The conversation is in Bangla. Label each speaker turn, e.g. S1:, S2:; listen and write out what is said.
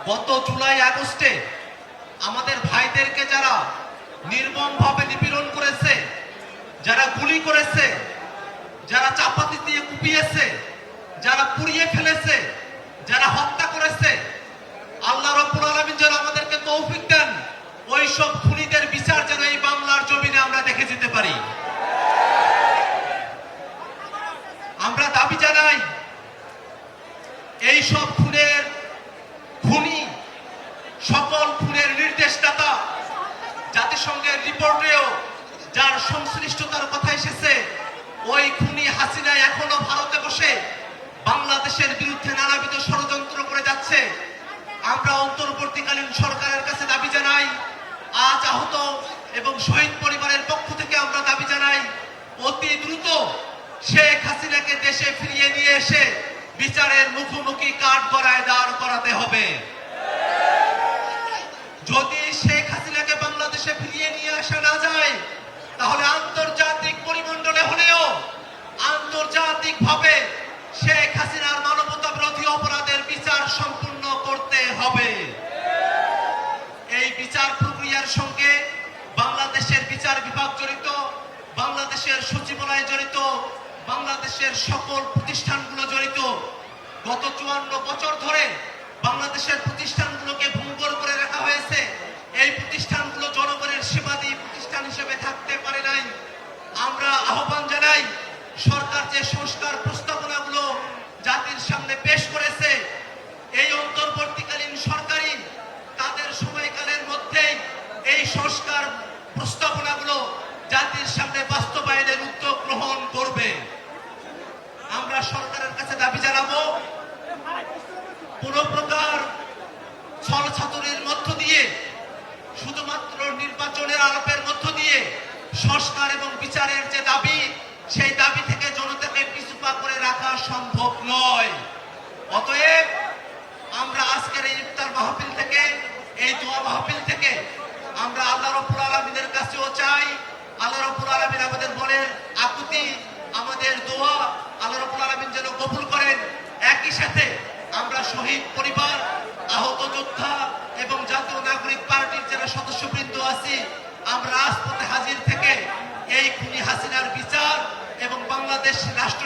S1: গত জুলাই আগস্টে আমাদের ভাইদেরকে যারা নির্মমভাবে নিপীড়ন করেছে, যারা গুলি করেছে, যারা চাপাতি দিয়ে কুপিয়েছে, যারা পুড়িয়ে ফেলেছে, যারা হত্যা করেছে, আল্লাহ রাব্বুল আলামিন যেন আমাদেরকে তৌফিক দেন ওই সব খুনিদের বিচার যেন এই বাংলার জমিনে আমরা দেখে যেতে পারি। আমরা দাবি জানাই এই সব খুনের খুনি, সকল খুনের নির্দেশদাতা, জাতিসংঘের রিপোর্টেও যার সংশ্লিষ্টতার কথা এসেছে, ওই খুনি হাসিনা এখনো ভারতে বসে বাংলাদেশের বিরুদ্ধে নানাবিধ ষড়যন্ত্র করে যাচ্ছে। আমরা অন্তর্বর্তীকালীন সরকারের কাছে দাবি জানাই, আজ আহত এবং শহীদ পরিবারের পক্ষ থেকে আমরা দাবি জানাই, অতি দ্রুত শেখ হাসিনাকে দেশে ফিরিয়ে নিয়ে এসে বিচারের মুখোমুখি কাঠগড়ায় দাঁড় করাতে হবে। যদি শেখ হাসিনাকে বাংলাদেশে ফিরিয়ে নিয়ে আসা না যায়, তাহলে আন্তর্জাতিক পরিমণ্ডলে হলেও আন্তর্জাতিকভাবে শেখ হাসিনার মানবতা বিরোধী অপরাধের বিচার সম্পূর্ণ করতে হবে। এই বিচার প্রক্রিয়ার সঙ্গে বাংলাদেশের বিচার বিভাগ জড়িত, বাংলাদেশের সচিবালয় জড়িত, বাংলাদেশের সকল প্রতিষ্ঠানগুলো জড়িত। গত 54 বছর ধরে বাংলাদেশের প্রতিষ্ঠানগুলোকে ভঙ্গুর করে রাখা হয়েছে। এই প্রতিষ্ঠানগুলো জনগণের সেবাদী প্রতিষ্ঠান হিসেবে থাকতে পারে নাই। আমরা আহ্বান জানাই, সরকার যে সংস্কার প্রস্তাবনাগুলো জাতির সামনে পেশ করেছে, এই অন্তর্বর্তীকালীন সরকারি তাদের সময়কালের মধ্যেই এই সংস্কার প্রস্তাবনাগুলো জাতির সামনে বাস্তবায়নের উদ্যোগ গ্রহণ করবে। আমরা সরকারের কাছে দাবি জানাবো, কোন প্রকার ছলছাতুরির মধ্য দিয়ে, শুধুমাত্র নির্বাচনের আলাপের মধ্য দিয়ে সংস্কার এবং বিচারের যে দাবি, সেই দাবি থেকে জনতাকে পিছুপা করে রাখা সম্ভব নয়। অতএব আমরা আজকের এই ইফতার মাহফিল থেকে, এই দোয়া মাহফিল থেকে আমরা আল্লাহ রাব্বুল আলামিনের কাছেও চাই, আল্লাহ রাব্বুল আলামিন আমাদের মনের আকুতি, আমাদের দোয়া আল্লাহ রাব্বুল আলামিন যেন কবুল করেন। একই সাথে আমরা শহীদ পরিবার, আহত যোদ্ধা এবং জাতীয় নাগরিক পার্টির যারা সদস্যবৃন্দ আছি, আমরা রাজপথে হাজির থেকে এই খুনি হাসিনার বিচার এবং বাংলাদেশ রাষ্ট্র